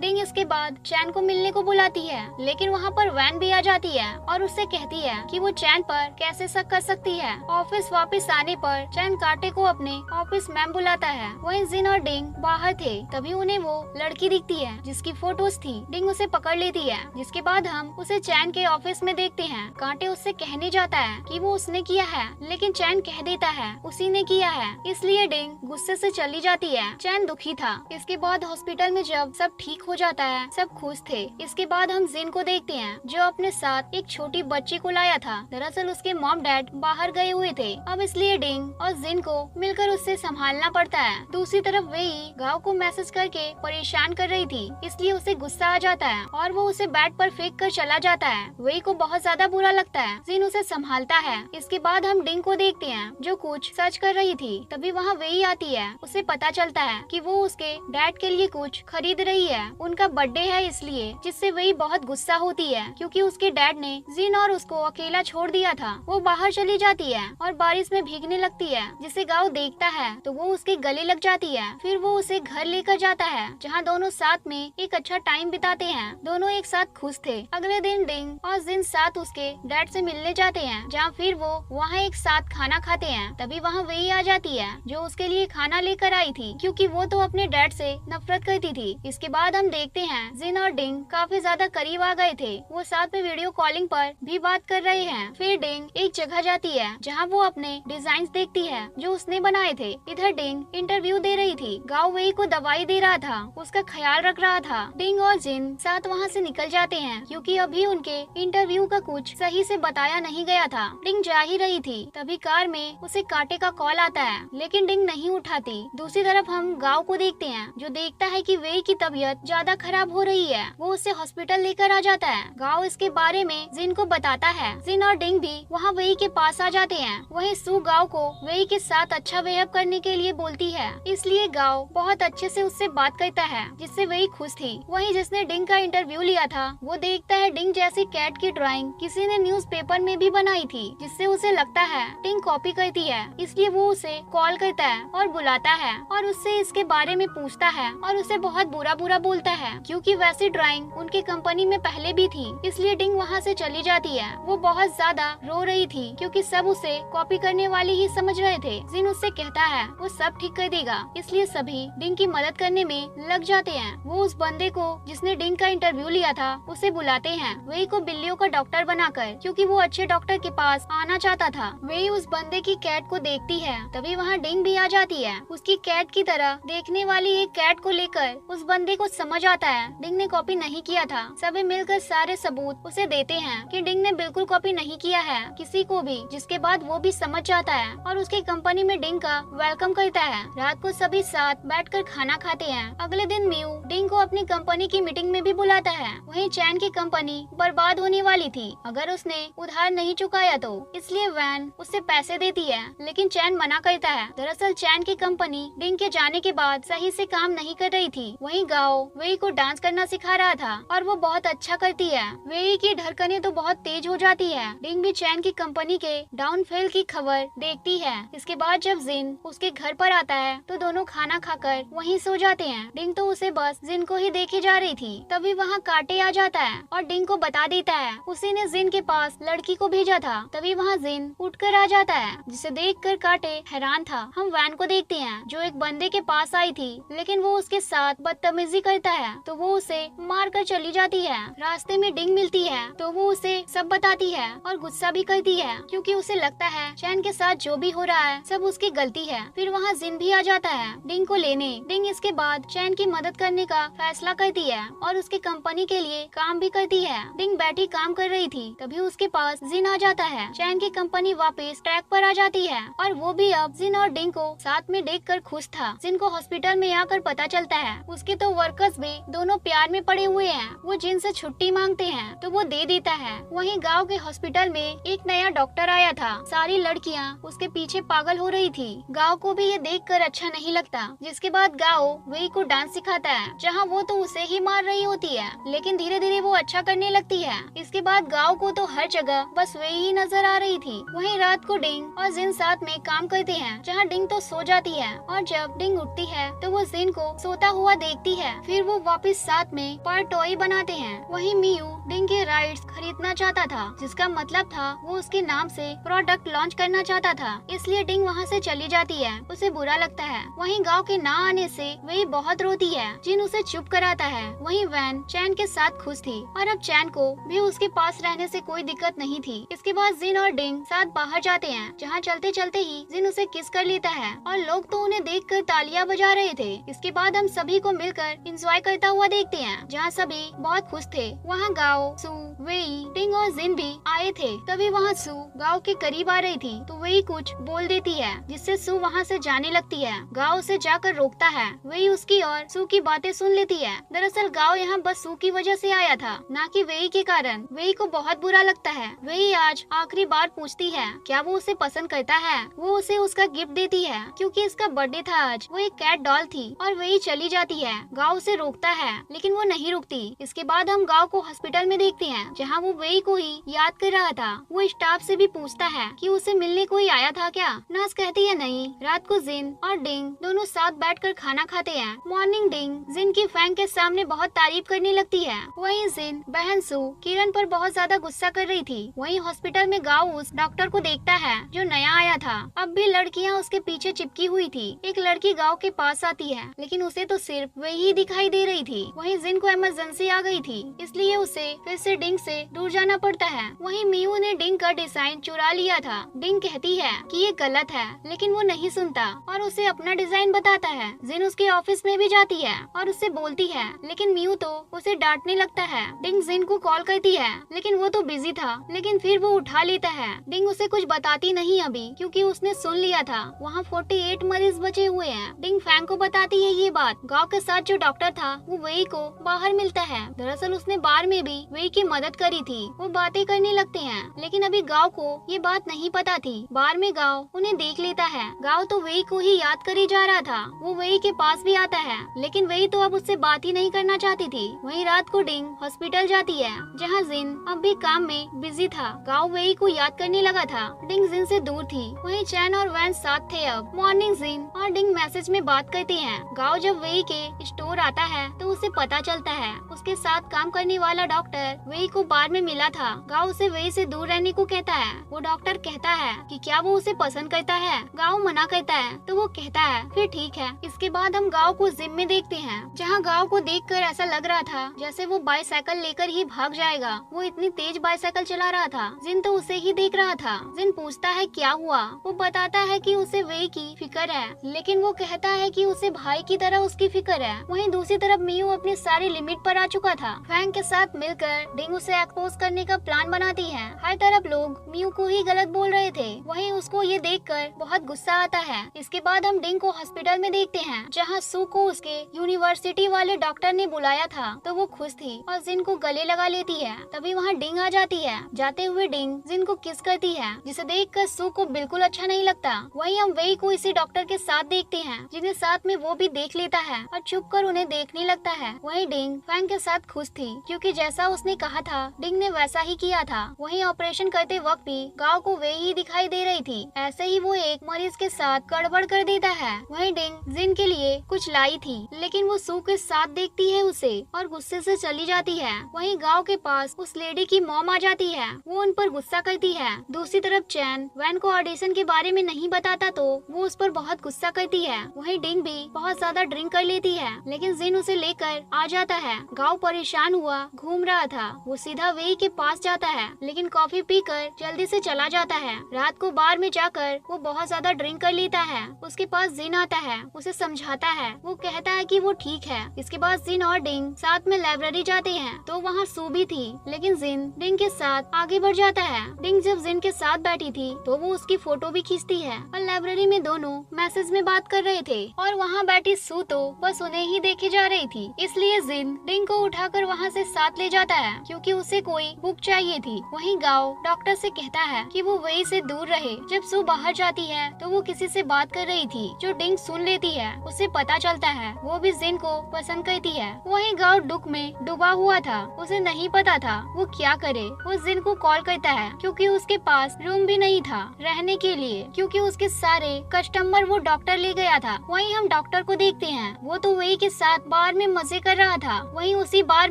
डिंग इसके बाद चैन को मिलने को बुलाती है, लेकिन वहाँ पर वैन भी आ जाती है और उससे कहती है कि वो चैन पर कैसे शक कर सकती है। ऑफिस वापस आने पर चैन कांटे को अपने ऑफिस मैम बुलाता है। वहीं जिन और डिंग बाहर थे, तभी उन्हें वो लड़की दिखती है जिसकी फोटोज थी। डिंग उसे पकड़ लेती है, जिसके बाद हम उसे चैन के ऑफिस में देखते हैं। कांटे उससे कहने जाता है कि वो उसने किया है, लेकिन चैन कह देता है उसी ने किया है। इसलिए डिंग गुस्से से चली जाती है। चैन दुखी था। इसके बाद हॉस्पिटल में जब सब ठीक हो जाता है, सब खुश थे। इसके बाद हम जिन को देखते हैं, जो अपने साथ एक छोटी बच्ची को लाया था। दरअसल उसके मॉम डैड बाहर गए हुए थे। अब इसलिए डिंग और जिन को मिलकर उससे संभालना पड़ता है। दूसरी तरफ वेई गांव को मैसेज करके परेशान कर रही थी, इसलिए उसे गुस्सा आ जाता है और वो उसे बेड पर फेंक कर चला जाता है। वेई को बहुत ज्यादा बुरा लगता है। जिन उसे संभालता है। इसके बाद हम डिंग को देखते हैं, जो कुछ सर्च कर रही थी। तभी वहाँ वेई आती है। उसे पता चलता है कि वो उसके डैड के लिए कुछ खरीद रही है। उनका बर्थडे है इसलिए, जिससे वेई बहुत गुस्सा होती है क्योंकि उसके डैड ने जिन और उसको अकेला छोड़ दिया था। वो बाहर चली जाती है और बारिश में भीगने लगती है, जिसे गांव देखता है तो वो उसके गले लग जाती है। फिर वो उसे घर लेकर जाता है, जहाँ दोनों साथ में एक अच्छा टाइम बिताते हैं। दोनों एक साथ खुश थे। अगले दिन डिंग और जिन साथ उसके डैड से मिलने जाते हैं, जहाँ फिर वो वहाँ एक साथ खाना खाते हैं। तभी वहाँ वेई आ जाती है, जो उसके लिए खाना लेकर आई थी, क्योंकि वो तो अपने डैड से नफरत करती थी। इसके बाद हम देखते हैं जिन और डिंग काफी ज्यादा करीब आ गए थे। वो साथ में वीडियो कॉलिंग पर भी बात कर रहे हैं। फिर डिंग एक जगह जाती है, जहाँ वो अपने डिजाइन देखती है जो उसने बनाए थे। इधर डिंग इंटरव्यू दे रही थी। गांव वेई को दवाई दे रहा था, उसका ख्याल रख रहा था। डिंग और जिन साथ वहाँ से निकल जाते हैं, क्योंकि अभी उनके इंटरव्यू का कुछ सही से बताया नहीं गया था। डिंग जा ही रही थी, तभी कार में उसे कांटे का कॉल आता है, लेकिन डिंग नहीं उठाती। दूसरी तरफ हम गांव को देखते हैं, जो देखता है कि वेई की तबीयत ज्यादा खराब हो रही है। वो उसे हॉस्पिटल लेकर आ जाता है। गांव इसके बारे में जिन को बताता है। जिन और डिंग भी वहाँ वेई के पास आ जाते हैं। वहीं सू गांव को वेई के साथ अच्छा बिहेव करने के लिए बोलती है, इसलिए गांव बहुत अच्छे से उससे बात करता है, जिससे वेई खुश थी। वहीं जिसने डिंग का इंटरव्यू लिया था, वो देखता है डिंग जैसी कैट की ड्राइंग किसी ने न्यूज़पेपर में भी बनाई थी, जिससे उसे लगता है डिंग कॉपी करती है। इसलिए वो उसे कॉल करता है और बुलाता है और उससे इसके बारे में पूछता है और उसे बहुत बुरा बुरा बोलता है, क्योंकि वैसी ड्राइंग उनके कंपनी में पहले भी थी। इसलिए डिंग वहाँ से चली जाती है। वो बहुत ज्यादा रो रही थी, क्योंकि सब उसे कॉपी करने वाली ही समझ रहे थे। जिन उससे कहता है वो सब ठीक कर देगा, इसलिए सभी डिंग की मदद करने में लग जाते हैं। वो उस बंदे को जिसने डिंग का इंटरव्यू लिया था, उसे बुलाते हैं। वेई को बिल्लियों का डॉक्टर बनाकर, क्योंकि वो अच्छे डॉक्टर के पास आना चाहता था। वेई उस बंदे की कैट को देखती है, तभी वहाँ डिंग भी आ जाती है। उसकी कैट की तरह देखने वाली एक कैट को लेकर उस बंदे को समझ आता है डिंग ने कॉपी नहीं किया था। सभी मिलकर सारे सबूत उसे देते हैं कि डिंग ने बिल्कुल कॉपी नहीं किया है किसी को भी, जिसके बाद वो भी समझ जाता है और उसकी कंपनी में डिंग का वेलकम करता है। रात को सभी साथ बैठकर खाना खाते हैं। अगले दिन म्यू डिंग को अपनी कंपनी की मीटिंग में भी बुलाता है। वहीं चैन की कंपनी बर्बाद होने वाली थी अगर उसने उधार नहीं चुकाया तो, इसलिए वैन उससे पैसे देती है, लेकिन चैन मना करता है। दरअसल चैन की कंपनी डिंग के जाने के बाद सही से काम नहीं कर रही थी। वहीं गाओ वेई को डांस करना सिखा रहा था और वो बहुत अच्छा करती है। वेई की धड़कनें तो बहुत तेज हो जाती है। डिंग भी चैन की कंपनी के डाउनफॉल की खबर देखती है। इसके बाद जब जिन उसके घर पर आता है तो दोनों खाना खाकर वहीं सो जाते हैं। डिंग तो उसे बस जिन को ही देखे जा रही थी। तभी वहाँ कांटे आ जाता है और डिंग को बता देता है उसी ने जिन के पास लड़की को भेजा था। तभी वहाँ जिन उठकर आ जाता है, जिसे देखकर कांटे हैरान था। हम वैन को देखते हैं, जो एक बंदे के पास आई थी, लेकिन वो उसके साथ बदतमीजी करता है तो वो उसे मार कर चली जाती है। रास्ते में डिंग मिलती है तो वो उसे सब बताती है और गुस्सा भी करती है, क्योंकि उसे लगता है चैन के साथ जो भी हो रहा है सब उसकी गलती है। फिर वहाँ जिन भी आ जाता है डिंग को लेने। डिंग इसके बाद चैन की मदद करने का फैसला करती है और उसकी कंपनी के लिए काम भी करती है। डिंग बैठी काम कर रही थी, तभी उसके पास जिन आ जाता है। चैन की कंपनी वापस ट्रैक पर आ जाती है और वो भी अब जिन और डिंग को साथ में देखकर खुश था। जिन को हॉस्पिटल में आकर पता चलता है उसके तो वर्कर्स भी दोनों प्यार में पड़े हुए हैं। वो जिन से छुट्टी मांगते हैं तो वो दे देता है। वहीं गांव के हॉस्पिटल में एक नया डॉक्टर आया था। सारी लड़कियां उसके पीछे पागल हो रही थी। गांव को भी ये देखकर अच्छा नहीं लगता। जिसके बाद गांव वेई को डांस सिखाता है, जहां वो तो उसे ही मार रही होती है, लेकिन धीरे धीरे वो अच्छा करने लगती है। इसके बाद गांव को तो हर जगह बस वेई ही नजर आ रही थी। वहीं रात को डिंग और जिन साथ में काम करते हैं, जहाँ डिंग तो सो जाती है और जब डिंग उठती है तो वो जिन को सोता हुआ देखती है। फिर वो वापस साथ में पर टॉय बनाते हैं। वहीं मियू डिंग के राइट्स खरीदना चाहता था, जिसका मतलब था वो उसके नाम से प्रोडक्ट लॉन्च करना चाहता था, इसलिए डिंग वहाँ से चली जाती है। उसे बुरा लगता है। वहीं गांव के ना आने से वही बहुत रोती है। जिन उसे चुप कराता है। वहीं वैन चैन के साथ खुश थी और अब चैन को भी उसके पास रहने से कोई दिक्कत नहीं थी। इसके बाद जिन और डिंग साथ बाहर जाते हैं, जहाँ चलते चलते ही जिन उसे किस कर लेता है और लोग तो उन्हें देखकर तालियां बजा रहे थे। इसके बाद हम सभी को मिलकर एंजॉय करता हुआ देखते हैं, जहाँ सभी बहुत खुश थे। वहाँ गाओ, सू, वेई, डिंग और जिन भी आए थे। तभी वहाँ सू गाओ के करीब आ रही थी तो वेई कुछ बोल देती है, जिससे सू वहाँ से जाने लगती है। गाओ उसे जाकर रोकता है। वेई उसकी और सू की बातें सुन लेती है। दरअसल गाओ यहाँ बस सू की वजह से आया था, न कि वेई के कारण। वेई को बहुत बुरा लगता है। वेई आज आखिरी बार पूछती है क्या वो उसे पसंद करता है। वो उसे उसका गिफ्ट देती है क्योंकि इसका बर्थडे था आज। वो एक कैट डॉल थी और वेई चली जाती है। गाओ उसे रोकता है लेकिन वो नहीं रुकती। इसके बाद हम गाओ को हॉस्पिटल में देखते हैं, जहाँ वो वेई को ही याद कर रहा था। वो स्टाफ से भी पूछता है कि उसे मिलने कोई आया था क्या। नर्स कहती है नहीं। रात को जिन और डिंग दोनों साथ बैठकर खाना खाते हैं। मॉर्निंग डिंग जिन की फैंग के सामने बहुत तारीफ करने लगती है। वहीं जिन बहन सू किरण पर बहुत ज्यादा गुस्सा कर रही थी। वहीं हॉस्पिटल में गाओ उस डॉक्टर को देखता है जो नया आया था। अब भी लड़कियां उसके पीछे चिपकी हुई थी। एक लड़की गाओ के पास आती है लेकिन उसे तो सिर्फ वही दिखाई दे रही थी। वहीं जिन को इमरजेंसी आ गई थी, इसलिए उसे फिर से डिंग से दूर जाना पड़ता है। वहीं मियू ने डिंग का डिजाइन चुरा लिया था। डिंग कहती है कि ये गलत है, लेकिन वो नहीं सुनता और उसे अपना डिजाइन बताता है। जिन उसके ऑफिस में भी जाती है और उससे बोलती है, लेकिन मियू तो उसे डांटने लगता है। डिंग जिन को कॉल करती है लेकिन वो तो बिजी था, लेकिन फिर वो उठा लेता है। डिंग उसे कुछ बताती नहीं अभी, क्योंकि उसने सुन लिया था वहाँ 48 मरीज बचे हुए हैं। डिंग फैंग को बताती है ये बात। गांव के साथ जो डॉक्टर था वो वेई को बाहर मिलता है। दरअसल उसने बार में भी वेई की मदद करी थी। वो बातें करने लगते हैं, लेकिन अभी गांव को ये बात नहीं पता थी। बार में गांव उन्हें देख लेता है। गांव तो वेई को ही याद करे जा रहा था। वो वेई के पास भी आता है, लेकिन वेई तो अब उससे बात ही नहीं करना चाहती थी। वहीं रात को डिंग हॉस्पिटल जाती है, जहाँ जिन अब भी काम में बिजी था। गांव वेई को याद करने लगा था। डिंग जिन से दूर थी। वहीं चैन और वैन साथ थे। अब मॉर्निंग जिन और डिंग मैसेज में बात करते हैं। गांव जब वेई के स्टोर आता है तो उसे पता चलता है उसके साथ काम करने वाला डॉक्टर वेई को बार में मिला था। गांव उसे वेई से दूर रहने को कहता है। वो डॉक्टर कहता है कि क्या वो उसे पसंद करता है। गांव मना करता है तो वो कहता है फिर ठीक है। इसके बाद हम गांव को जिम में देखते हैं, जहाँ गांव को देखकर ऐसा लग रहा था जैसे वो बाइसाइकिल लेकर ही भाग जाएगा। वो इतनी तेज बाइसाइकिल चला रहा था। जिन तो उसे ही देख रहा था। जिन पूछता है क्या हुआ। वो बताता है कि उसे वेई की फिक्र है, लेकिन वो कहता है कि उसे भाई की तरह उसकी फिक्र है। वहीं दूसरी तरफ मियू अपनी सारी लिमिट पर आ चुका था। फैंग के साथ मिलकर डिंग उसे एक्सपोज करने का प्लान बनाती है। हर तरफ लोग मियू को ही गलत बोल रहे थे। वहीं उसको ये देखकर बहुत गुस्सा आता है। इसके बाद हम डिंग को हॉस्पिटल में देखते हैं, जहाँ सू को उसके यूनिवर्सिटी वाले डॉक्टर ने बुलाया था। तो वो खुश थी और जिन को गले लगा लेती है। तभी वहाँ डिंग आ जाती है। जाते हुए डिंग जिन को किस करती है, जिसे देखकर सू को बिल्कुल अच्छा नहीं लगता। वहीं हम वेई को इसी डॉक्टर के साथ देखते हैं, जिन्हें साथ में वो भी देख लेता है और चुप कर उन्हें देखने लगता है। वहीं डिंग फैंग के साथ खुश थी, क्योंकि जैसा उसने कहा था डिंग ने वैसा ही किया था। वहीं ऑपरेशन करते वक्त भी गांव को वेई ही दिखाई दे रही थी। ऐसे ही वो एक मरीज के साथ गड़बड़ कर देता है। वहीं डिंग जिन के लिए कुछ लाई थी, लेकिन वो सू के साथ देखती है उसे और गुस्से से चली जाती है। वहीं गांव के पास उस लेडी की मॉम आ जाती है। वो उन पर गुस्सा करती है। दूसरी तरफ चैन वैन को ऑडिशन के बारे में नहीं बताता तो वो उस पर बहुत गुस्सा करती है। वहीं डिंग भी बहुत ज्यादा ड्रिंक कर लेती है, लेकिन जिन उसे लेकर आ जाता है। गांव परेशान हुआ घूम रहा था। वो सीधा वेई के पास जाता है, लेकिन कॉफी पीकर जल्दी से चला जाता है। रात को बार में जाकर वो बहुत ज्यादा ड्रिंक कर लेता है। उसके पास जिन आता है, उसे समझाता है। वो कहता है कि वो ठीक है। इसके बाद जिन और डिंग साथ में लाइब्रेरी जाते हैं, तो वहाँ सू भी थी, लेकिन जिन डिंग के साथ आगे बढ़ जाता है। डिंग जब जिन के साथ बैठी थी तो वो उसकी फोटो भी खींचती है और लाइब्रेरी में दोनों मैसेज में बात कर रहे थे और वहाँ बैठी सू तो बस उन्हें ही देखे जा रही थी। इसलिए जिन डिंग को उठाकर वहाँ से साथ ले जाता है, क्योंकि उसे कोई बुक चाहिए थी। वहीं गांव डॉक्टर से कहता है कि वो वेई से दूर रहे। जब सू बाहर जाती है तो वो किसी से बात कर रही थी, जो डिंग सुन लेती है। उसे पता चलता है वो भी जिन को पसंद करती है। वहीं गांव दुख में डूबा हुआ था। उसे नहीं पता था वो क्या करे। वो जिन को कॉल करता है, क्योंकि उसके पास रूम भी नहीं था रहने के लिए, क्योंकि उसके सारे कस्टमर वो डॉक्टर ले गया था। वहीं हम डॉक्टर को देखते हैं। वो तो वेई के साथ बार में मजे कर रहा था। वहीं उसी बार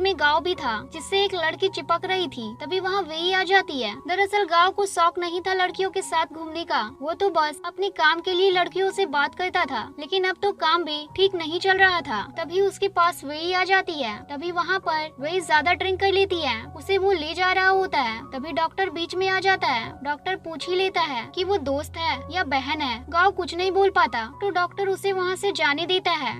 में गांव भी था जिससे एक लड़की चिपक रही थी। तभी वहाँ वेई आ जाती है। दरअसल गांव को शौक नहीं था लड़कियों के साथ घूमने का, वो तो बस अपने काम के लिए लड़कियों से बात करता था। लेकिन अब तो काम भी ठीक नहीं चल रहा था। तभी उसके पास वेई आ जाती है। तभी वहाँ पर वेई ज्यादा ड्रिंक कर लेती है, उसे वो ले जा रहा होता है। तभी डॉक्टर बीच में आ जाता है। डॉक्टर पूछ ही लेता है कि वो दोस्त है या बहन है। गांव कुछ नहीं बोल पाता तो डॉक्टर उसे वहाँ से जाने देता है।